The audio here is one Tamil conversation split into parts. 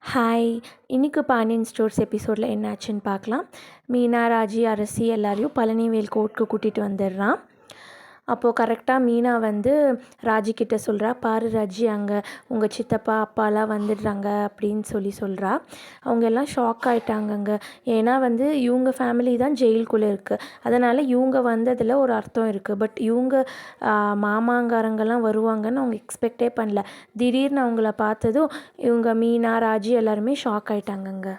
ஹாய்! இன்னைக்கு பாண்டியன் ஸ்டோர்ஸ் எபிசோடில் என்ன ஆச்சுன்னு பார்க்கலாம். மீனா, ராஜி, அரசி எல்லாரையும் பழனிவேல் கோர்ட்டுக்கு கூட்டிகிட்டு வந்துடுறான். அப்போது கரெக்டாக மீனா வந்து ராஜி கிட்ட சொல்கிறா, பாரு ராஜி, அங்கே உங்கள் சித்தப்பா அப்பாலாம் வந்துடுறாங்க அப்படின்னு சொல்கிறா. அவங்க எல்லாம் ஷாக் ஆகிட்டாங்கங்க. ஏன்னா வந்து இவங்க ஃபேமிலி தான் ஜெயிலுக்குள்ளே இருக்குது. அதனால் இவங்க வந்ததில் ஒரு அர்த்தம் இருக்குது. பட் இவங்க மாமாங்காரங்கெல்லாம் வருவாங்கன்னு அவங்க எக்ஸ்பெக்டே பண்ணல. திடீர்னு அவங்கள பார்த்ததும் இவங்க மீனா, ராஜி எல்லாருமே ஷாக் ஆகிட்டாங்கங்க.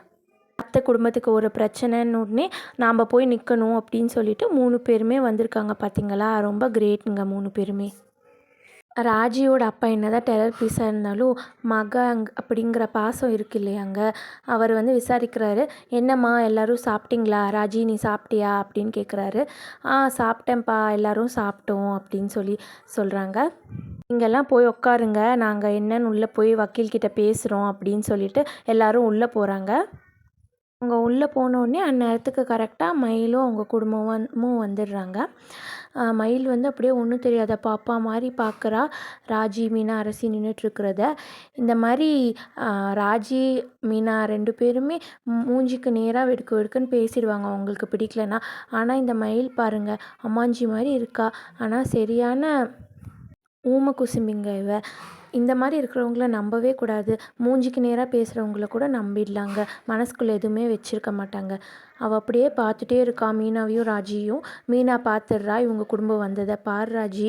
அத்தை குடும்பத்துக்கு ஒரு பிரச்சனைன்னு உடனே நாம் போய் நிற்கணும் அப்படின்னு சொல்லிட்டு 3 பேருமே வந்திருக்காங்க. பார்த்தீங்களா, ரொம்ப கிரேட்டுங்க 3 பேருமே. ராஜியோட அப்பா என்னதான் டெரர் பீஸாக இருந்தாலும் அப்படிங்கிற பாசம் இருக்கு இல்லையாங்க. அவர் வந்து விசாரிக்கிறாரு, என்னம்மா எல்லோரும் சாப்பிட்டீங்களா, ராஜி நீ சாப்பிட்டியா அப்படின்னு கேட்குறாரு. சாப்பிட்டேன்ப்பா, எல்லோரும் சாப்பிட்டோம் அப்படின்னு சொல்கிறாங்க. இங்கெல்லாம் போய் உட்காருங்க, நாங்கள் என்னன்னு உள்ளே போய் வக்கீல்கிட்ட பேசுகிறோம் அப்படின்னு சொல்லிட்டு எல்லோரும் உள்ளே போகிறாங்க. அவங்க உள்ளே போனோடனே அந்நேரத்துக்கு கரெக்டாக மயிலும் அவங்க குடும்பமும் வந்துடுறாங்க. மயில் வந்து அப்படியே ஒன்றும் தெரியாத பாப்பா மாதிரி பார்க்குறா ராஜி, மீனா, அரசி நின்றுட்டுருக்கிறத. இந்த மாதிரி ராஜி, மீனா 2 பேருமே மூஞ்சிக்கு நேராக வெடுக்குன்னு பேசிடுவாங்க அவங்களுக்கு பிடிக்கலன்னா. ஆனால் இந்த மயில் பாருங்கள், அம்மாஞ்சி மாதிரி இருக்கா. ஆனால் சரியான ஊமை குசும்பிங்க இவ. இந்த மாதிரி இருக்கிறவங்கள நம்பவே கூடாது. மூஞ்சிக்கு நேராக பேசுகிறவங்கள கூட நம்பிடலாங்க, மனசுக்குள்ளே எதுவுமே வச்சுருக்க மாட்டாங்க. அவள் அப்படியே பார்த்துட்டே இருக்கா மீனாவையும் ராஜியும். மீனா பார்த்துடுறா, இவங்க குடும்பம் வந்ததை பார் ராஜி,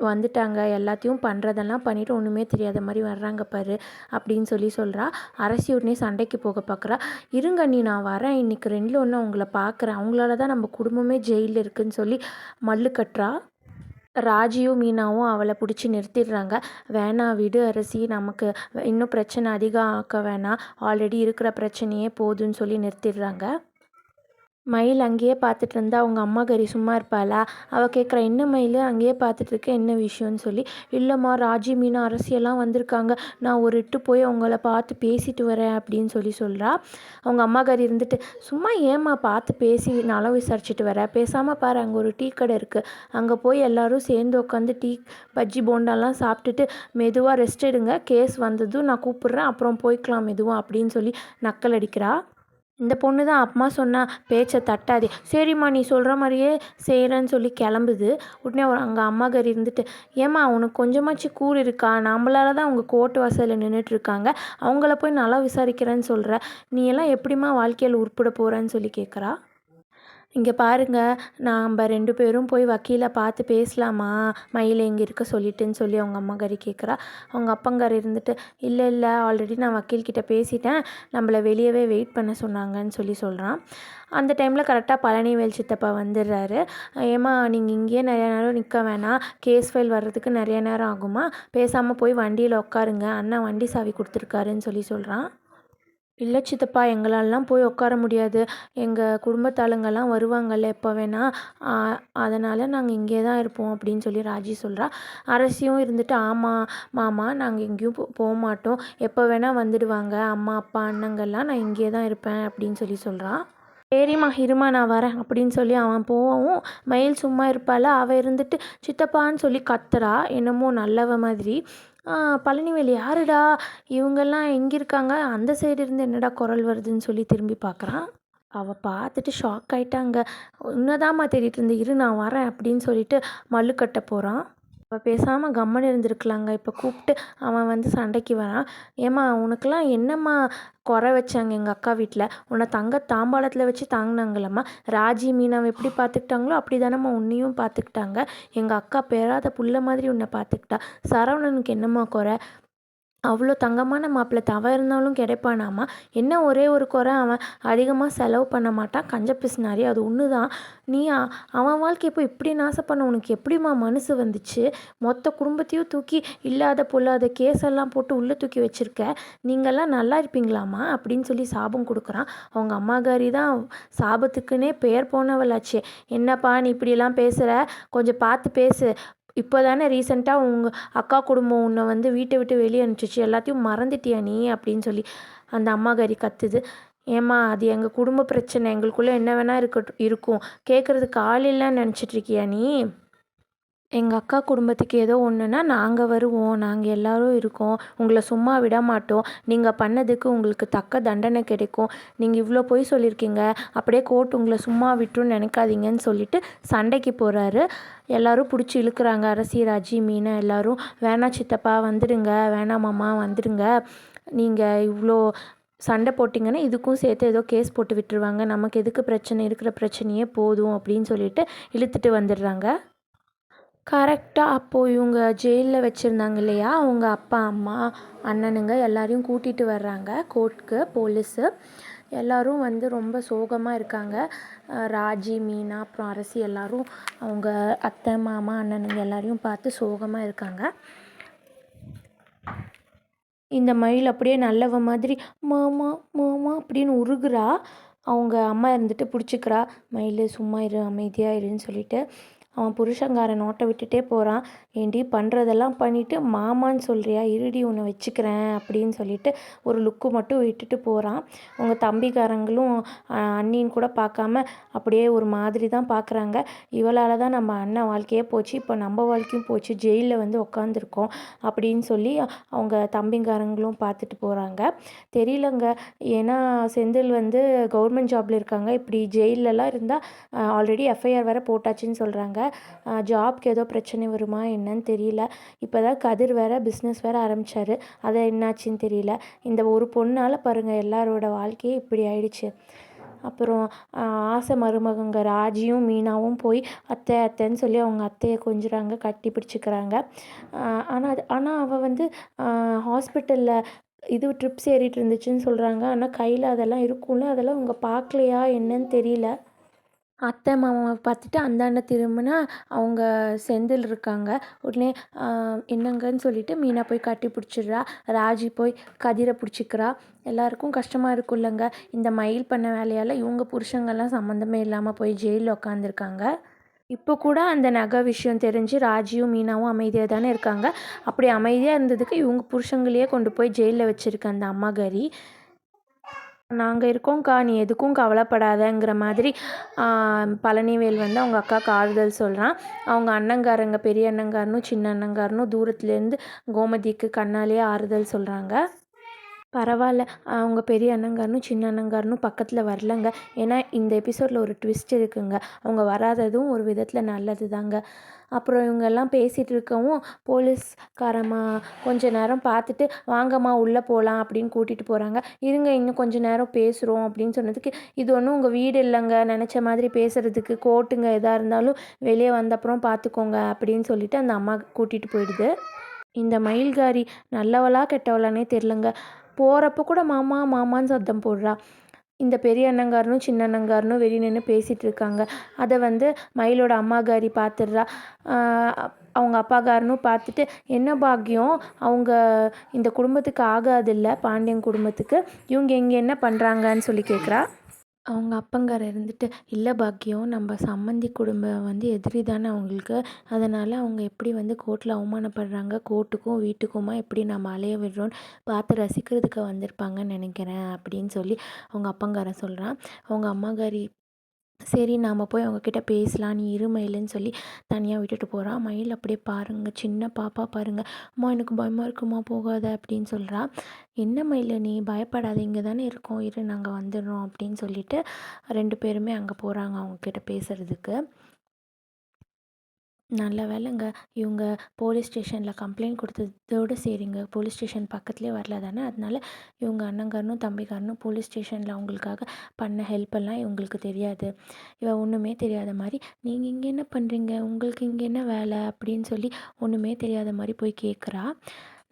வந்துட்டாங்க, எல்லாத்தையும் பண்ணுறதெல்லாம் பண்ணிவிட்டு ஒன்றுமே தெரியாத மாதிரி வர்றாங்க பாரு அப்படின்னு சொல்கிறா. அரசி உடனே சண்டைக்கு போக பார்க்குறா. இருங்க நீ, நான் வரேன், இன்றைக்கி 2ல் 1 அவங்கள பார்க்குறேன், அவங்களால தான் நம்ம குடும்பமே ஜெயிலில் இருக்குதுன்னு சொல்லி மல்லு கட்டுறா. ராஜியும் மீனாவும் அவளை பிடிச்சி நிறுத்திடுறாங்க. வேணாம் விடு அரசி, நமக்கு இன்னும் பிரச்சனை அதிகம் ஆக்க வேணாம், ஆல்ரெடி இருக்கிற பிரச்சனையே போதுன்னு சொல்லி நிறுத்திடுறாங்க. மயில் அங்கேயே பார்த்துட்டு இருந்தா அவங்க அம்மா கறி சும்மா இருப்பாளா. அவள் கேட்குறா, என்ன மயில் அங்கேயே பார்த்துட்ருக்க, என்ன விஷயம்னு சொல்லி. இல்லைம்மா, ராஜி, மீனா, அரசியெல்லாம் வந்திருக்காங்க, நான் ஒரு இட்டு போய் அவங்கள பார்த்து பேசிட்டு வரேன் அப்படின்னு சொல்கிறா. அவங்க அம்மா கறி இருந்துட்டு, சும்மா ஏம்மா பார்த்து பேசி நலம் விசாரிச்சுட்டு வர, பேசாமல் பாரு அங்கே ஒரு டீ கடை இருக்குது, அங்கே போய் எல்லோரும் சேர்ந்து உட்காந்து டீ பஜ்ஜி போண்டாலாம் சாப்பிட்டுட்டு மெதுவாக ரெஸ்ட் எடுங்க, கேஸ் வந்ததும் நான் கூப்பிட்றேன், அப்புறம் போய்க்கலாம் மெதுவாக அப்படின்னு சொல்லி நக்கல் அடிக்கிறா. இந்த பொண்ணு தான் அம்மா சொன்னால் பேச்சை தட்டாதே, சரிம்மா நீ சொல்கிற மாதிரியே செய்கிறேன்னு சொல்லி கிளம்புது. உடனே அங்கே அம்மா கறி இருந்துட்டு, ஏம்மா உனக்கு கொஞ்சமாச்சு கூறு இருக்கா, நம்மளால தான் அவங்க கோர்ட்டு வாசலில் நின்றுட்டுருக்காங்க, அவங்கள போய் நல்லா விசாரிக்கிறேன்னு சொல்கிற, நீ எல்லாம் எப்படிம்மா வாழ்க்கையில் உருப்பிட போகிறேன்னு சொல்லி கேட்குறா. இங்கே பாருங்கள், நாம் 2 பேரும் போய் வக்கீலை பார்த்து பேசலாமா, மயில் எங்கே இருக்க சொல்லிட்டுன்னு சொல்லி அவங்க அம்மாக்காரி கேட்குறா. அவங்க அப்பங்கார் இருந்துட்டு, இல்லை ஆல்ரெடி நான் வக்கீல்கிட்ட பேசிட்டேன், நம்மளை வெளியவே வெயிட் பண்ண சொன்னாங்கன்னு சொல்கிறான். அந்த டைமில் கரெக்டாக பழனிவேல் சித்தப்பா வந்துடுறாரு. ஏம்மா நீங்கள் இங்கேயே நிறையா நேரம் நிற்க வேணாம், கேஸ் ஃபைல் வர்றதுக்கு நிறைய நேரம் ஆகுமா, பேசாமல் போய் வண்டியில் உட்காருங்க, அண்ணா வண்டி சாவி கொடுத்துருக்காருன்னு சொல்கிறான். இல்லை சித்தப்பா, எங்களாலலாம் போய் உட்கார முடியாது, எங்கள் குடும்பத்தாளுங்கெல்லாம் வருவாங்கள்ல எப்போ வேணால், அதனால் நாங்கள் இங்கே தான் இருப்போம் அப்படின்னு சொல்லி ராஜி சொல்கிறா. அரசியும் இருந்துட்டு, ஆமாம் மாமா, நாங்கள் எங்கேயும் போக மாட்டோம், எப்போ வேணால் வந்துடுவாங்க அம்மா அப்பா அண்ணங்கள்லாம், நான் இங்கே தான் இருப்பேன் அப்படின்னு சொல்கிறான். சரிம்மா இருமா நான் வரேன் அப்படின்னு சொல்லி அவன் போகவும், மயில் சும்மா இருப்பாள், அவள் இருந்துட்டு சித்தப்பான்னு சொல்லி கத்துறா, என்னமோ நல்லவ மாதிரி. பழனிவேல், யாருடா இவங்கெல்லாம் எங்கே இருக்காங்க, அந்த சைடு இருந்து என்னடா குரல் வருதுன்னு சொல்லி திரும்பி பார்க்குறான். அவள் பார்த்துட்டு ஷாக் ஆகிட்டாங்க. இன்னதாம்மா தேடிட்டு இருந்து, இரு நான் வரேன் அப்படின்னு சொல்லிட்டு மல்லு கட்ட போகிறான். அவள் பேசாமல் கம்மன் இருந்திருக்கலாங்க. இப்போ கூப்பிட்டு அவன் வந்து சண்டைக்கு வரான். ஏம்மா உனக்கெல்லாம் என்னம்மா குறை வச்சாங்க எங்கள் அக்கா வீட்டில், உன்னை தாம்பாளத்தில் வச்சு தாங்கினாங்களம்மா, ராஜி மீனாவை எப்படி பார்த்துக்கிட்டாங்களோ அப்படி தானம்மா உன்னையும் பார்த்துக்கிட்டாங்க, எங்கள் அக்கா பெறாத புள்ள மாதிரி உன்னை பார்த்துக்கிட்டா, சரவணனுக்கு என்னம்மா குறை, அவ்வளோ தங்கமான மாப்பிள்ளை தவறு இருந்தாலும் கிடைப்பானாமா, என்ன ஒரே ஒரு குறை, அவன் அதிகமாக செலவு பண்ண மாட்டான், கஞ்ச பிசுனாரி, அது ஒன்று தான். நீ அவன் வாழ்க்கை இப்போ இப்படி நாசம் பண்ண உனக்கு எப்படிம்மா மனசு வந்துச்சு, மொத்த குடும்பத்தையும் தூக்கி இல்லாத பொல்லாத கேஸெல்லாம் போட்டு உள்ளே தூக்கி வச்சுருக்க, நீங்கள்லாம் நல்லா இருப்பீங்களாம்மா அப்படின்னு சொல்லி சாபம் கொடுக்குறான். அவங்க அம்மாகாரி தான் சாபத்துக்குன்னே பெயர் போனவளாச்சே, என்னப்பா நீ இப்படியெல்லாம் பேசுகிற, கொஞ்சம் பார்த்து பேசு, இப்போ தானே ரீசெண்டாக உங்கள் அக்கா குடும்பம் உன்னை வந்து வீட்டை விட்டு வெளியே அனுப்பிச்சிச்சு, எல்லாத்தையும் மறந்துட்டியா நீ அப்படின்னு சொல்லி அந்த அம்மாகாரி கத்துது. ஏம்மா அது எங்கள் குடும்ப பிரச்சனை, எங்களுக்குள்ளே என்ன வேணால் இருக்கும், கேட்குறதுக்கு ஆள் இல்லைன்னு நினச்சிட்ருக்கியா நீ, எங்கள் அக்கா குடும்பத்துக்கு ஏதோ ஒன்றுனா நாங்கள் வருவோம், நாங்கள் எல்லோரும் இருக்கோம், உங்களை சும்மா விட மாட்டோம், நீங்கள் பண்ணதுக்கு உங்களுக்கு தக்க தண்டனை கிடைக்கும், நீங்கள் இவ்வளோ பொய் சொல்லியிருக்கீங்க, அப்படியே கோர்ட் உங்களை சும்மா விட்டுருன்னு நினைக்காதீங்கன்னு சொல்லிட்டு சண்டைக்கு போகிறாரு. எல்லோரும் பிடிச்சி இழுக்கிறாங்க, அரசி, ராஜி, மீனா எல்லோரும். வேணாம் சித்தப்பா வந்துடுங்க, வேணாம் மாமா வந்துடுங்க, நீங்கள் இவ்வளோ சண்டை போட்டிங்கன்னா இதுக்கும் சேர்த்து ஏதோ கேஸ் போட்டு விட்டுருவாங்க, நமக்கு எதுக்கு பிரச்சனை, இருக்கிற பிரச்சனையே போதும் அப்படின்னு சொல்லிட்டு இழுத்துட்டு வந்துடுறாங்க. கரெக்டாக அப்போது இவங்க ஜெயிலில் வச்சுருந்தாங்க இல்லையா, அவங்க அப்பா, அம்மா, அண்ணனுங்க எல்லாரையும் கூட்டிகிட்டு வர்றாங்க கோர்ட்டுக்கு போலீஸு. எல்லோரும் வந்து ரொம்ப சோகமாக இருக்காங்க. ராஜி, மீனா, அப்புறம் அரசி எல்லோரும் அவங்க அத்தை, மாமா, அண்ணனுங்க எல்லாரையும் பார்த்து சோகமாக இருக்காங்க. இந்த மயில் அப்படியே நல்லவ மாதிரி மாமா மாமா அப்படின்னு உருகுறா. அவங்க அம்மா இருந்துட்டு பிடிச்சிக்கிறா, மயில் சும்மா இரு, அமைதியாக இருன்னு சொல்லிட்டு. அவன் புருஷங்காரன் நோட்டை விட்டுட்டே போகிறான். ஏண்டி பண்ணுறதெல்லாம் பண்ணிவிட்டு மாமான்னு சொல்கிறியா, இருடி உன்னை வச்சுக்கிறேன் அப்படின்னு சொல்லிட்டு ஒரு லுக்கு மட்டும் விட்டுட்டு போகிறான். அவங்க தம்பிக்காரங்களும் அண்ணின்னு கூட பார்க்காம அப்படியே ஒரு மாதிரி தான் பார்க்குறாங்க. இவளால் தான் நம்ம அண்ணன் வாழ்க்கையே போச்சு, இப்போ நம்ம வாழ்க்கையும் போச்சு, ஜெயிலில் வந்து உட்காந்துருக்கோம் அப்படின்னு சொல்லி அவங்க தம்பிக்காரங்களும் பார்த்துட்டு போகிறாங்க. தெரியலங்க, ஏன்னா செந்தில் வந்து கவர்மெண்ட் ஜாபில் இருக்காங்க, இப்படி ஜெயிலெலாம் இருந்தால் ஆல்ரெடி எஃப்ஐஆர் வேறு போட்டாச்சுன்னு சொல்கிறாங்க. ஜாப்க்கு ஏதோ பிரச்சனை வருமா என்னன்னு தெரியல. இப்போ தான் கதிர் வேறு பிஸ்னஸ் வேறு ஆரம்பித்தார், அதை என்னாச்சுன்னு தெரியல. இந்த ஒரு பொண்ணால் பாருங்கள் எல்லாரோட வாழ்க்கையே இப்படி ஆயிடுச்சு. அப்புறம் ஆசை மருமகங்க ராஜியும் மீனாவும் போய் அத்தை அத்தைன்னு சொல்லி அவங்க அத்தையை கொஞ்சுறாங்க, கட்டி பிடிச்சிக்கிறாங்க. ஆனால் அவள் வந்து ஹாஸ்பிட்டலில் இது ட்ரிப்ஸ் ஏறிட்டு இருந்துச்சுன்னு சொல்கிறாங்க. ஆனால் கையில் அதெல்லாம் இருக்கும்ல, அதெல்லாம் அவங்க பார்க்கலையா என்னன்னு தெரியல. அத்தை மாமாவை பார்த்துட்டு அந்தாண்ட திரும்பினா அவங்க செந்தில் இருக்காங்க. உடனே என்னங்கன்னு சொல்லிட்டு மீனா போய் கட்டி பிடிச்சிடுறா. ராஜி போய் கதிரை பிடிச்சிக்கிறா. எல்லாருக்கும் கஷ்டமாக இருக்குல்லங்க, இந்த மயில் பண்ண வேலையால் இவங்க புருஷங்கள்லாம் சம்மந்தமே இல்லாமல் போய் ஜெயிலில் உட்காந்துருக்காங்க. இப்போ கூட அந்த நகை விஷயம் தெரிஞ்சு ராஜியும் மீனாவும் அமைதியாக தானே இருக்காங்க. அப்படி அமைதியாக இருந்ததுக்கு இவங்க புருஷங்களையே கொண்டு போய் ஜெயிலில் வச்சுருக்க அந்த அம்மாகாரி, நாங்கள் இருக்கோங்க்கா, நீ எதுக்கும் கவலைப்படாதங்கிற மாதிரி பழனிவேல் வந்து அவங்க அக்காவுக்கு ஆறுதல் சொல்கிறான். அவங்க அண்ணங்காரங்க, பெரிய அண்ணங்காரனும் சின்ன அண்ணங்காரனும் தூரத்துலேருந்து கோமதிக்கு கண்ணாலேயே ஆறுதல் சொல்கிறாங்க. பரவாயில்ல, அவங்க பெரிய அண்ணங்காரனும் சின்ன அண்ணங்காரனும் பக்கத்தில் வரலங்க. ஏன்னா இந்த எபிசோடில் ஒரு ட்விஸ்ட் இருக்குங்க, அவங்க வராததும் ஒரு விதத்தில் நல்லது தாங்க. அப்புறம் இவங்கெல்லாம் பேசிகிட்டு இருக்கவும் போலீஸ்காரம்மா கொஞ்ச நேரம் பார்த்துட்டு வாங்கம்மா உள்ளே போகலாம் அப்படின்னு கூட்டிகிட்டு போகிறாங்க. இருங்க இன்னும் கொஞ்சம் நேரம் பேசுகிறோம் அப்படின்னு சொன்னதுக்கு, இது ஒன்றும் உங்கள் வீடு இல்லைங்க, நினச்ச மாதிரி பேசுகிறதுக்கு, கோர்ட்டுங்க எதாக இருந்தாலும் வெளியே வந்தப்புறம் பார்த்துக்கோங்க அப்படின்னு சொல்லிட்டு அந்த அம்மா கூட்டிகிட்டு போயிடுது. இந்த மயில்காரி நல்லவளா கெட்டவளானே தெரிலங்க, போகிறப்ப கூட மாமா மாமான்னு சத்தம் போடுறா. இந்த பெரிய அண்ணங்காரனும் சின்ன அண்ணங்காரனும் வெளியே நின்று பேசிகிட்டு இருக்காங்க. அதை வந்து மயிலோட அம்மாகாரி பார்த்துடுறா. அவங்க அப்பாக்காரனும் பார்த்துட்டு, என்ன பாக்கியம், அவங்க இந்த குடும்பத்துக்கு ஆகாதில்ல, பாண்டியன் குடும்பத்துக்கு, இவங்க இங்கே என்ன பண்ணுறாங்கன்னு சொல்லி கேட்குறா. அவங்க அப்பங்காரர் இருந்துட்டு, இல்லை பாக்கியம், நம்ம சம்மந்தி குடும்பம் வந்து எதிரி தானே அவங்களுக்கு, அதனால் அவங்க எப்படி வந்து கோர்ட்டில் அவமானப்படுறாங்க, கோர்ட்டுக்கும் வீட்டுக்குமா எப்படி நம்ம அலைய விடுறோன்னு பார்த்து ரசிக்கிறதுக்கு வந்திருப்பாங்கன்னு நினைக்கிறேன் அப்படின்னு சொல்லி அவங்க அப்பங்காரன் சொல்கிறான். அவங்க அம்மாக்காரி, சரி நாம் போய் அவங்கக்கிட்ட பேசலாம், நீ இரு மயிலுன்னு சொல்லி தனியாக விட்டுட்டு போகிறான். மயில் அப்படியே பாருங்கள், சின்ன பாப்பா பாருங்கள், அம்மா எனக்கு பயமாக இருக்குமா போகாத அப்படின்னு சொல்கிறா. என்ன மயில் நீ பயப்படாத, இங்கே தானே இருக்கோம், இரு நாங்கள் வந்துடுறோம் அப்படின்னு சொல்லிட்டு 2 பேருமே அங்கே போகிறாங்க அவங்கக்கிட்ட பேசுகிறதுக்கு. நல்ல வேலைங்க, இவங்க போலீஸ் ஸ்டேஷனில் கம்ப்ளைண்ட் கொடுத்ததோடு சரிங்க, போலீஸ் ஸ்டேஷன் பக்கத்துலேயே வரல தானே, அதனால இவங்க அண்ணங்காரனும் தம்பிக்காரனும் போலீஸ் ஸ்டேஷனில் அவங்களுக்காக பண்ண ஹெல்ப்பெல்லாம் இவங்களுக்கு தெரியாது. இவள் ஒன்றுமே தெரியாத மாதிரி, நீங்கள் இங்கே என்ன பண்ணுறீங்க, உங்களுக்கு இங்கே என்ன வேலை அப்படின்னு சொல்லி ஒன்றுமே தெரியாத மாதிரி போய் கேட்குறா.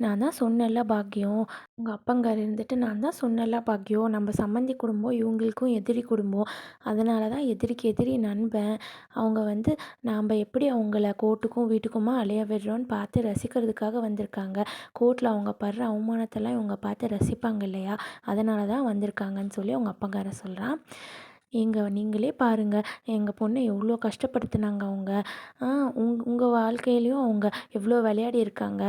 நான் தான் சொன்னேன்ல பாக்கியம், உங்கள் அப்பங்கார் இருந்துட்டு, நான் தான் சொன்னேன்ல பாக்கியம், நம்ம சம்மந்தி குடும்பம் இவங்களுக்கும் எதிரி குடும்பம், அதனால தான் எதிரிக்கு எதிரி நண்பன், அவங்க வந்து நாம் எப்படி அவங்கள கோர்ட்டுக்கும் வீட்டுக்குமா அலைய விடுறோன்னு பார்த்து ரசிக்கிறதுக்காக வந்திருக்காங்க, கோர்ட்டில் அவங்க படுற அவமானத்தெல்லாம் இவங்க பார்த்து ரசிப்பாங்க இல்லையா, அதனால தான் வந்திருக்காங்கன்னு சொல்லி அவங்க அப்பங்காரன் சொல்கிறான். நீங்களே பாருங்கள், எங்கள் பொண்ணை எவ்வளோ கஷ்டப்படுத்துனாங்க அவங்க, உங்கள் வாழ்க்கையிலையும் அவங்க எவ்வளோ விளையாடி இருக்காங்க.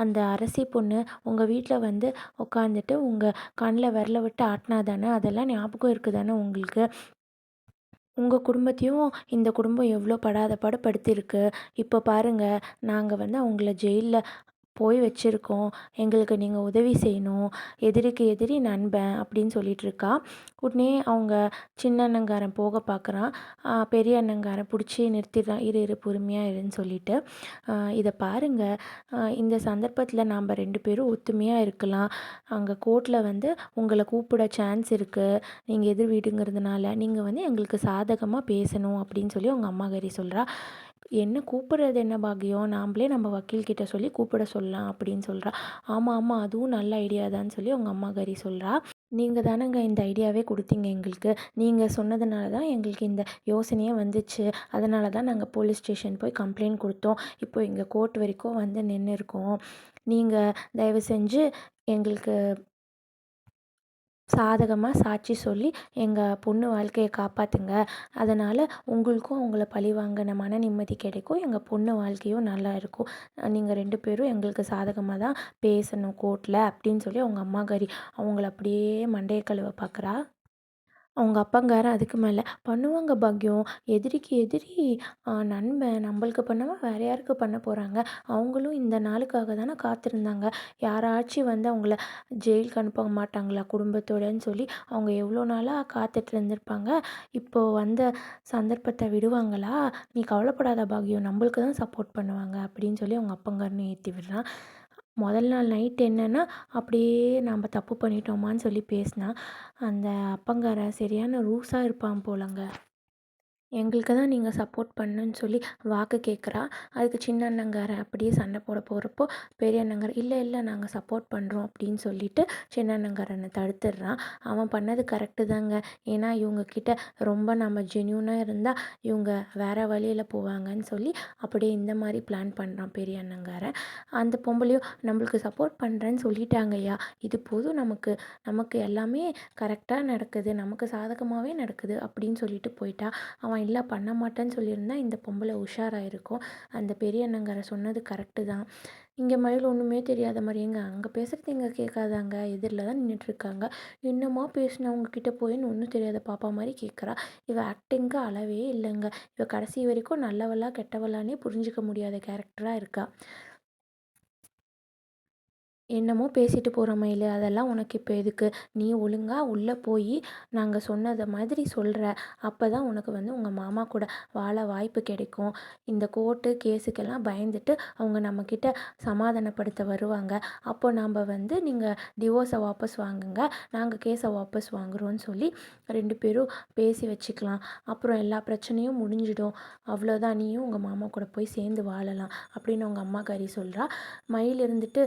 அந்த அரசி பொண்ணு உங்கள் வீட்டில் வந்து உட்காந்துட்டு உங்கள் கண்ணில் விரல விட்டு ஆட்டினா தானே, அதெல்லாம் ஞாபகம் இருக்குது தானே உங்களுக்கு, உங்கள் குடும்பத்தையும் இந்த குடும்பம் எவ்வளோ படாத படுத்திருக்கு. இப்போ பாருங்கள், நாங்கள் வந்து அவங்கள ஜெயிலில் போய் வச்சுருக்கோம். எங்களுக்கு நீங்கள் உதவி செய்யணும். எதிரிக்கு எதிரி நண்பன் அப்படின்னு சொல்லிகிட்ருக்கா. உடனே அவங்க சின்ன அண்ணங்காரன் போக பார்க்குறான். பெரிய அண்ணங்காரன் பிடிச்சி நிறுத்திடுறான். இரு இரு பொறுமையாக இருன்னு சொல்லிட்டு. இதை பாருங்கள், இந்த சந்தர்ப்பத்தில் நாம் 2 பேரும் ஒத்துமையாக இருக்கலாம். அங்கே கோர்ட்டில் வந்து உங்களை கூப்பிட சான்ஸ் இருக்குது. நீங்கள் எதிர் வீடுங்கிறதுனால நீங்கள் வந்து எங்களுக்கு சாதகமாக பேசணும் அப்படின்னு சொல்லி அவங்க அம்மாக்காரி சொல்கிறா. என்ன கூப்பிட்றது என்ன பாக்கியம், நாம்ளே நம்ம வக்கீல்கிட்ட சொல்லி கூப்பிட சொல்லலாம் அப்படின்னு சொல்கிறா. ஆமாம் ஆமாம், அதுவும் நல்ல ஐடியா தான் சொல்லி அவங்க அம்மாக்காரி சொல்கிறா. நீங்கள் தானேங்க இந்த ஐடியாவே கொடுத்தீங்க எங்களுக்கு. நீங்கள் சொன்னதுனால தான் எங்களுக்கு இந்த யோசனையே வந்துச்சு. அதனால தான் நாங்கள் போலீஸ் ஸ்டேஷன் போய் கம்ப்ளைண்ட் கொடுத்தோம். இப்போ இங்கே கோர்ட் வரைக்கும் வந்து நின்று இருக்கோம். நீங்கள் தயவு செஞ்சு எங்களுக்கு சாதகமாக சாட்சி சொல்லி எங்கள் பொண்ணு வாழ்க்கையை காப்பாற்றுங்க. அதனால் உங்களுக்கும் அவங்கள பழிவாங்கின மன நிம்மதி கிடைக்கும். எங்கள் பொண்ணு வாழ்க்கையும் நல்லா இருக்கும். நீங்கள் 2 பேரும் எங்களுக்கு சாதகமாக தான் பேசணும் கோர்ட்டில் அப்படின்னு சொல்லி அவங்க அம்மாக்காரி அவங்கள அப்படியே மண்டைய கழுவ பார்க்குறா. அவங்க அப்பங்காரன் அதுக்கு மேலே, "பண்ணுவாங்க பாக்கியம். எதிரிக்கு எதிரி நண்பன். நம்மளுக்கு பண்ணாமல் வேறு யாருக்கு பண்ண போகிறாங்க? அவங்களும் இந்த நாளுக்காக தானே காத்திருந்தாங்க. யாராச்சும் வந்து அவங்கள ஜெயிலுக்கு அனுப்ப மாட்டாங்களா குடும்பத்தோடன்னு சொல்லி அவங்க எவ்வளோ நாளாக காத்துட்டு இருந்திருப்பாங்க. இப்போது வந்த சந்தர்ப்பத்தை விடுவாங்களா? நீ கவலைப்படாத பாக்கியம். நம்மளுக்கு தான் சப்போர்ட் பண்ணுவாங்க." அப்படின்னு சொல்லி அவங்க அப்பங்காரனை ஏற்றி விடுறான். முதல் நாள் நைட் என்னென்னா, அப்படியே நாம் தப்பு பண்ணிட்டோமான்னு சொல்லி பேசினா, அந்த அப்பங்காரன் சரியான ரூஸாக இருப்பான் போலங்க. எங்களுக்கு தான் நீங்கள் சப்போர்ட் பண்ணுன்னு சொல்லி வாக்கு கேட்குறா. அதுக்கு சின்ன அண்ணங்காரன் அப்படியே சண்டை போட போகிறப்போ, பெரிய அண்ணங்காரன் இல்லை இல்லை நாங்கள் சப்போர்ட் பண்ணுறோம் அப்படின்னு சொல்லிட்டு சின்ன அண்ணங்காரனை தடுத்துடுறான். அவன் பண்ணது கரெக்டு தாங்க. ஏன்னா இவங்கக்கிட்ட ரொம்ப நம்ம ஜென்யூனாக இருந்தால் இவங்க வேறு வழியில் போவாங்கன்னு சொல்லி அப்படியே இந்த மாதிரி பிளான் பண்ணுறான் பெரிய அண்ணங்காரன். அந்த பொம்பளையும் நம்மளுக்கு சப்போர்ட் பண்ணுறேன்னு சொல்லிட்டாங்கய்யா, இது போதும் நமக்கு, நமக்கு எல்லாமே கரெக்டாக நடக்குது, நமக்கு சாதகமாகவே நடக்குது அப்படின்னு சொல்லிட்டு போயிட்டா. அவன் இல்லை பண்ண மாட்டேன்னு சொல்லியிருந்தா இந்த பொம்பளை உஷாராயிருக்கும். அந்த பெரிய அண்ணங்கார சொன்னது கரெக்டு தான். இங்கே மயில் ஒன்றுமே தெரியாத மாதிரி, எங்க அங்கே பேசுகிறது இங்கே கேட்காதாங்க, எதிரில் தான் நின்றுட்டுருக்காங்க. என்னமோ பேசினவங்க கிட்ட போயின்னு ஒன்றும் தெரியாத பாப்பா மாதிரி கேட்குறா. இவள் ஆக்டிங்க்கு அளவே இல்லைங்க. இவள் கடைசி வரைக்கும் நல்லவளா கெட்டவளானே புரிஞ்சிக்க முடியாத கேரக்டராக இருக்கா. என்னமோ பேசிட்டு போகிற மயிலு, அதெல்லாம் உனக்கு இப்போ எதுக்கு? நீ ஒழுங்காக உள்ளே போய் நாங்கள் சொன்னதை மாதிரி சொல்கிற. அப்போ தான் உனக்கு வந்து உங்கள் மாமா கூட வாழ வாய்ப்பு கிடைக்கும். இந்த கோர்ட்டு கேஸுக்கெல்லாம் பயந்துட்டு அவங்க நம்மக்கிட்ட சமாதானப்படுத்த வருவாங்க. அப்போ நாம் வந்து நீங்கள் டிவோர்ஸை வாபஸ் வாங்குங்க, நாங்கள் கேஸை வாபஸ் வாங்குகிறோன்னு சொல்லி 2 பேரும் பேசி வச்சுக்கலாம். அப்புறம் எல்லா பிரச்சனையும் முடிஞ்சிடும். அவ்வளோதான், நீயும் உங்கள் மாமா கூட போய் சேர்ந்து வாழலாம் அப்படின்னு அவங்க அம்மாக்காரி சொல்கிறா. மயில் இருந்துட்டு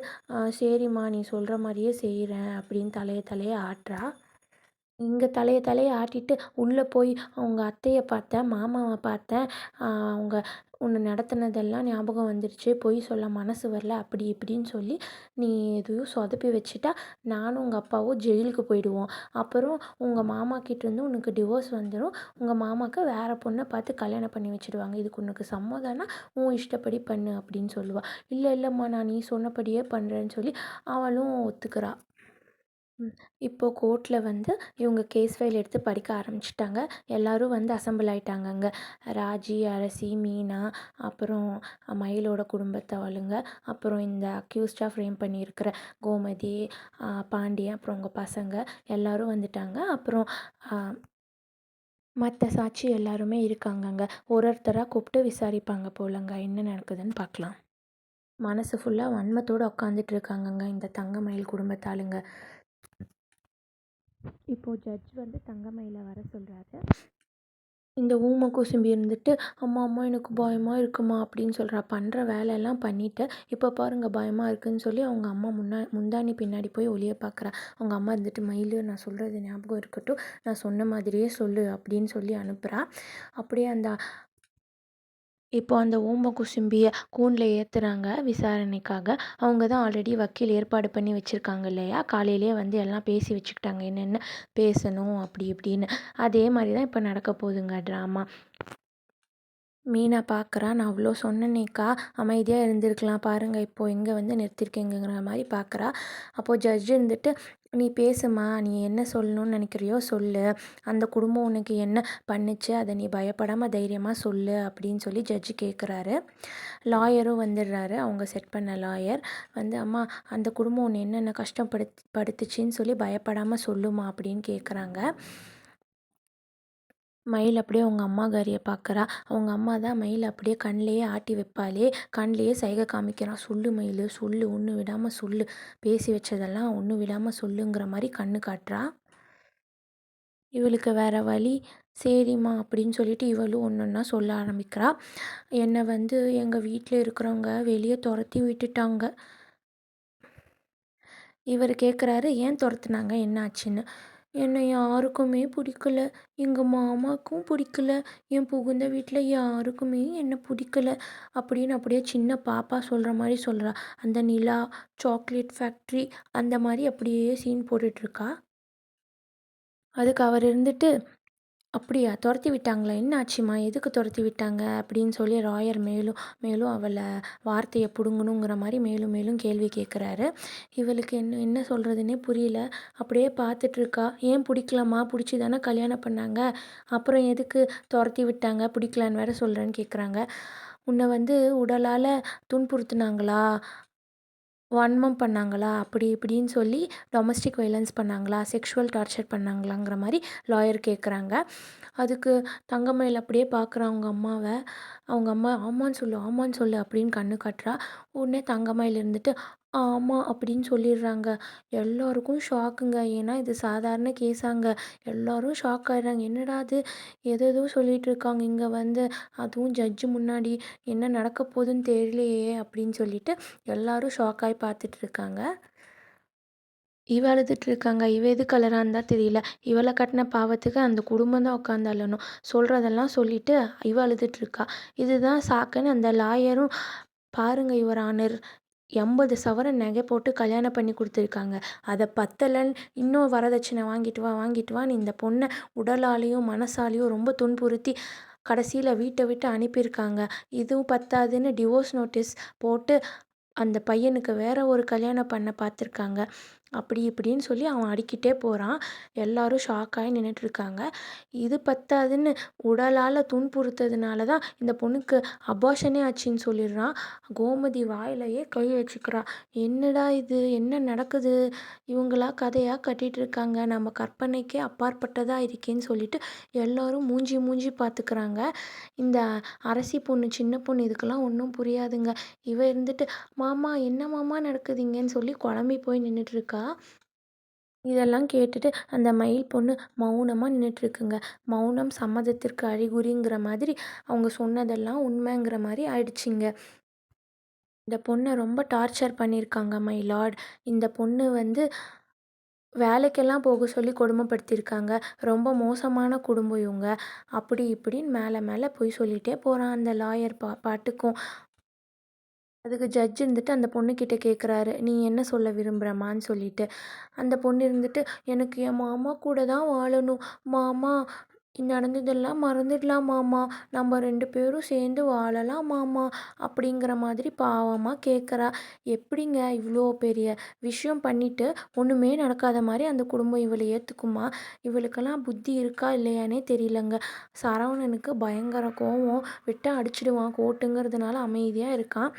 சரிம்மா நீ சொல்கிற மாதிரியே செய்கிறேன் அப்படின்னு தலையை ஆட்டுறா. இங்கே தலையை ஆட்டிட்டு உள்ளே போய் அவங்க அத்தையை பார்த்தேன், மாமாவை பார்த்தேன், அவங்க உன்னை நடத்தினதெல்லாம் ஞாபகம் வந்துடுச்சு, பொய் சொல்ல மனசு வரல அப்படி இப்படின்னு சொல்லி நீ எதையும் சொதப்பி வச்சுட்டா, நானும் உங்கள் அப்பாவும் ஜெயிலுக்கு போயிடுவோம். அப்புறம் உங்கள் மாமா கிட்டேருந்து உனக்கு டிவோர்ஸ் வந்துடும். உங்கள் மாமாவுக்கு வேறு பொண்ணை பார்த்து கல்யாணம் பண்ணி வச்சுடுவாங்க. இதுக்கு உனக்கு சம்மதம்னா உன் இஷ்டப்படி பண்ணு அப்படின்னு சொல்லுவாள். இல்லை இல்லைம்மா நான் நீ சொன்னபடியே பண்ணுறேன்னு சொல்லி அவளும் ஒத்துக்கிறா. இப்போது கோர்ட்டில் வந்து இவங்க கேஸ் ஃபைல் எடுத்து படிக்க ஆரம்பிச்சிட்டாங்க. எல்லோரும் வந்து அசெம்பிள் ஆகிட்டாங்கங்க. ராஜி, அரசி, மீனா, அப்புறம் மயிலோட குடும்பத்தாளுங்க, அப்புறம் இந்த அக்யூஸ்டாக ஃப்ரேம் பண்ணியிருக்கிற கோமதி, பாண்டியன், அப்புறம் உங்கள் பசங்க எல்லோரும் வந்துட்டாங்க. அப்புறம் மற்ற சாட்சி எல்லாருமே இருக்காங்கங்க. ஒருத்தராக கூப்பிட்டு விசாரிப்பாங்க போலங்க. என்ன நடக்குதுன்னு பார்க்கலாம். மனசு ஃபுல்லாக வன்மத்தோடு உட்காந்துட்டு இருக்காங்கங்க இந்த தங்கமயில் குடும்பத்தாளுங்க. இப்போது ஜட்ஜ் வந்து தங்கமயிலை வர சொல்கிறாரு. இந்த ஊமை குசும்பி இருந்துட்டு, "அம்மா அம்மா எனக்கு பயமாக இருக்குமா" அப்படின்னு சொல்கிறா. பண்ணுற வேலையெல்லாம் பண்ணிவிட்டு, இப்போ பாருங்க பயமாக இருக்குதுன்னு சொல்லி அவங்க அம்மா முந்தானி பின்னாடி போய் ஒளிய பார்க்குறா. அவங்க அம்மா இருந்துட்டு, "மயிலு நான் சொல்கிறது ஞாபகம் இருக்கட்டும், நான் சொன்ன மாதிரியே சொல்லு" அப்படின்னு சொல்லி அனுப்புகிறா. அப்படியே இப்போ அந்த ஊம குசும்பியை கூண்டில் ஏற்றுறாங்க விசாரணைக்காக. அவங்க தான் ஆல்ரெடி வக்கீல் ஏற்பாடு பண்ணி வச்சுருக்காங்க இல்லையா, காலையிலேயே வந்து எல்லாம் பேசி வச்சுக்கிட்டாங்க என்னென்ன பேசணும் அப்படி இப்படின்னு. அதே மாதிரி தான் இப்போ நடக்க போகுதுங்க ட்ராமா. மீனா பார்க்குறா. நான் அவ்வளோ சொன்னேனேக்கா, அமைதியாக இருந்திருக்கலாம் பாருங்கள், இப்போது எங்கே வந்து நிறுத்தியிருக்கேங்கிற மாதிரி பார்க்குறா. அப்போது ஜட்ஜ் இருந்துட்டு, நீ பேசுமா, நீ என்ன சொல்லணும்னு நினைக்கிறியோ சொல்லு, அந்த குடும்பம் உனக்கு என்ன பண்ணுச்சு அதை நீ பயப்படாமல் தைரியமாக சொல்லு அப்படின்னு சொல்லி ஜட்ஜு கேட்குறாரு. லாயரும் வந்துடுறாரு, அவங்க செட் பண்ண லாயர் வந்து, அம்மா அந்த குடும்பம் உன்னை என்னென்ன படுத்துச்சின்னு சொல்லி பயப்படாமல் சொல்லுமா அப்படின்னு கேட்குறாங்க. மயில் அப்படியே அவங்க அம்மாக்காரியை பார்க்குறா. அவங்க அம்மா தான் மயில் அப்படியே கண்ணிலேயே ஆட்டி வைப்பாளே, கண்ணிலேயே சைகை காமிக்கிறான். சொல்லு மயில் சொல்லு, ஒன்று விடாமல் சொல்லு, பேசி வச்சதெல்லாம் ஒன்று விடாமல் சொல்லுங்கிற மாதிரி கண்ணு காட்டுறா. இவளுக்கு வேற வழி, சரிம்மா அப்படின்னு சொல்லிட்டு இவளும் ஒன்று ஒன்றா சொல்ல ஆரம்பிக்கிறா. என்னை வந்து எங்கள் வீட்டில் இருக்கிறவங்க வெளியே துரத்தி விட்டுட்டாங்க. இவர் கேட்குறாரு, ஏன் துரத்துனாங்க, என்ன ஆச்சுன்னு. என்னை யாருக்குமே பிடிக்கல, எங்கள் மாமாவுக்கும் பிடிக்கல, என் புகுந்த வீட்டில் யாருக்குமே என்னை பிடிக்கல அப்படின்னு அப்படியே சின்ன பாப்பா சொல்கிற மாதிரி சொல்கிறா. அந்த நிலா, சாக்லேட் ஃபேக்ட்ரி அந்த மாதிரி அப்படியே சீன் போட்டுட்ருக்கா. அதுக்கு அவர் இருந்துட்டு, அப்படியா துரத்தி விட்டாங்களா, என்ன ஆச்சுமா, எதுக்கு துரத்தி விட்டாங்க அப்படின்னு சொல்லி ராயர் மேலும் மேலும் அவளை வார்த்தையை பிடுங்கணுங்கிற மாதிரி மேலும் மேலும் கேள்வி கேட்குறாரு. இவளுக்கு என்ன என்ன சொல்கிறதுனே புரியல. அப்படியே பார்த்துட்ருக்கா. ஏன் பிடிக்கலாமா, பிடிச்சி தானே கல்யாணம் பண்ணாங்க, அப்புறம் எதுக்கு துரத்தி விட்டாங்க, பிடிக்கலான்னு வேற சொல்கிறேன்னு கேட்குறாங்க. உன்னை வந்து உடலால் துன்புறுத்துனாங்களா, வன்மம் பண்ணாங்களா, அப்படி இப்படின்னு சொல்லி டொமஸ்டிக் வைலன்ஸ் பண்ணாங்களா, செக்ஷுவல் டார்ச்சர் பண்ணாங்களாங்கிற மாதிரி லாயர் கேட்குறாங்க. அதுக்கு தங்கமயில் அப்படியே பார்க்குறா அவங்க அம்மாவை. அவங்க அம்மா ஆமான்னு சொல்லு அப்படின்னு கண்ணு காட்டுறா. உடனே தங்கமயில் இருந்துட்டு ஆமாம் அப்படின்னு சொல்லிடுறாங்க. எல்லோருக்கும் ஷாக்குங்க, ஏன்னா இது சாதாரண கேஸாங்க. எல்லோரும் ஷாக் ஆகிடுறாங்க, என்னடா அது எதோ சொல்லிகிட்டு இருக்காங்க இங்கே வந்து, அதுவும் ஜட்ஜு முன்னாடி, என்ன நடக்க போகுதுன்னு தெரியலையே அப்படின்னு சொல்லிட்டு எல்லோரும் ஷாக்காகி பார்த்துட்ருக்காங்க. இவ அழுதுட்ருக்காங்க. இவ எதுக்கு அழுறான்னு தான் தெரியல. இவளை கட்டின பாவத்துக்கு அந்த குடும்பம் தான் உட்காந்து அழணும். சொல்கிறதெல்லாம் சொல்லிவிட்டு இவ அழுதுட்ருக்கா. இதுதான் சாக்குன்னு அந்த லாயரும், பாருங்க யுவர் ஆனர், 80 சவரன் நகை போட்டு கல்யாணம் பண்ணி கொடுத்துருக்காங்க. அதை பத்தலைன்னு இன்னும் வரதட்சணை வாங்கிட்டு வான்னு இந்த பொண்ணை உடலாலேயும் மனசாலேயும் ரொம்ப துன்புறுத்தி கடைசியில் வீட்டை விட்டு அனுப்பியிருக்காங்க. இதுவும் பத்தாதுன்னு டிவோர்ஸ் நோட்டீஸ் போட்டு அந்த பையனுக்கு வேற ஒரு கல்யாணம் பண்ண பார்த்துருக்காங்க. அப்படி இப்படின்னு சொல்லி அவன் அடிக்கிட்டே போகிறான். எல்லாரும் ஷாக்காகி நின்றுட்டுருக்காங்க. இது பத்தாதுன்னு உடலால் துன்புறுத்ததுனால தான் இந்த பொண்ணுக்கு அபார்ஷனே ஆச்சுன்னு சொல்லிடுறான். கோமதி வாயிலையே கை வச்சுக்கிறா. என்னடா இது, என்ன நடக்குது, இவங்களா கதையாக கட்டிகிட்ருக்காங்க, நம்ம கற்பனைக்கே அப்பாற்பட்டதாக இருக்கேன்னு சொல்லிட்டு எல்லோரும் மூஞ்சி பார்த்துக்கிறாங்க. இந்த அரசி பொண்ணு, சின்ன பொண்ணு, இதுக்கெல்லாம் ஒன்றும் புரியாதுங்க. இவ இருந்துட்டு மாமா என்ன மாமா நடக்குதுங்கன்னு சொல்லி குழம்பி போய் நின்றுட்டுருக்கா. இதெல்லாம் கேட்டுட்டு அந்த மயில் பொண்ணு மௌனமாக நின்றுட்டுருக்குங்க. மௌனம் சம்மதத்திற்கு அறிகுறிங்கிற மாதிரி அவங்க சொன்னதெல்லாம் உண்மைங்கிற மாதிரி ஆயிடுச்சுங்க. இந்த பொண்ணை ரொம்ப டார்ச்சர் பண்ணியிருக்காங்க மை லார்ட். இந்த பொண்ணு வந்து வேலைக்கெல்லாம் போக சொல்லி கொடுமைப்படுத்தியிருக்காங்க. ரொம்ப மோசமான குடும்பம் இவங்க, அப்படி இப்படின்னு மேலே மேலே போய் சொல்லிகிட்டே போகிறான் அந்த லாயர் பாட்டுக்கும். அதுக்கு ஜட்ஜ் இருந்துட்டு அந்த பொண்ணுக்கிட்ட கேட்குறாரு, நீ என்ன சொல்ல விரும்புகிறம்மான்னு சொல்லிட்டு. அந்த பொண்ணு இருந்துட்டு, எனக்கு என் மாமா கூட தான் வாழணும் மாமா, நடந்ததெல்லாம் மறந்துடலாம் மாமா, நம்ம 2 பேரும் சேர்ந்து வாழலாம் மாமா அப்படிங்கிற மாதிரி பாவமாக கேட்குறா. எப்படிங்க இவ்வளோ பெரிய விஷயம் பண்ணிவிட்டு ஒன்றுமே நடக்காத மாதிரி அந்த குடும்பம் இவளை ஏற்றுக்குமா? இவளுக்கெல்லாம் புத்தி இருக்கா இல்லையானே தெரியலங்க. சரவணனுக்கு பயங்கர கோவம், விட்டால் அடிச்சிடுவான் கோர்ட்டுங்கிறதுனால அமைதியாக இருக்கான்.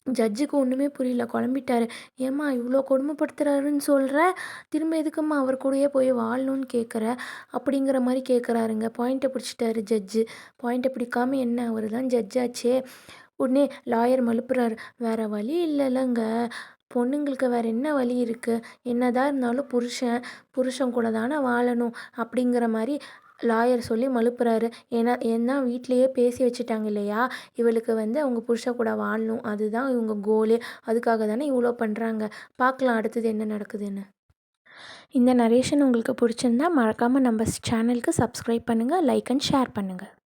ஜட்ஜுக்கு ஒன்றுமே புரியல, குழம்பிட்டாரு. ஏம்மா இவ்வளோ கொடுமைப்படுத்துறாருன்னு சொல்கிற, திரும்ப எதுக்கும்மா அவர் கூடயே போய் வாழணும்னு கேட்குற அப்படிங்கிற மாதிரி கேட்குறாருங்க. பாயிண்ட்டை பிடிச்சிட்டாரு ஜட்ஜு. பாயிண்ட்டை பிடிக்காம என்ன, அவர் தான் ஜட்ஜாச்சே. உடனே லாயர் மழுப்புறாரு, வேறு வழி இல்லைல்லங்க, பொண்ணுங்களுக்கு வேறு என்ன வழி இருக்குது, என்னதான் இருந்தாலும் புருஷன் கூட தானே வாழணும் அப்படிங்கிற மாதிரி லாயர் சொல்லி மழுப்புறாரு. ஏன்னா வீட்லேயே பேசி வச்சுட்டாங்க இல்லையா, இவளுக்கு வந்து அவங்க புருஷன் கூட வாழணும், அதுதான் இவங்க கோலே, அதுக்காக தானே இவ்வளோ பண்ணுறாங்க. பார்க்கலாம் அடுத்தது என்ன நடக்குதுன்னு. இந்த நரேஷன் உங்களுக்கு பிடிச்சிருந்தா மறக்காமல் நம்ம சேனலுக்கு சப்ஸ்கிரைப் பண்ணுங்கள், லைக் அண்ட் ஷேர் பண்ணுங்கள்.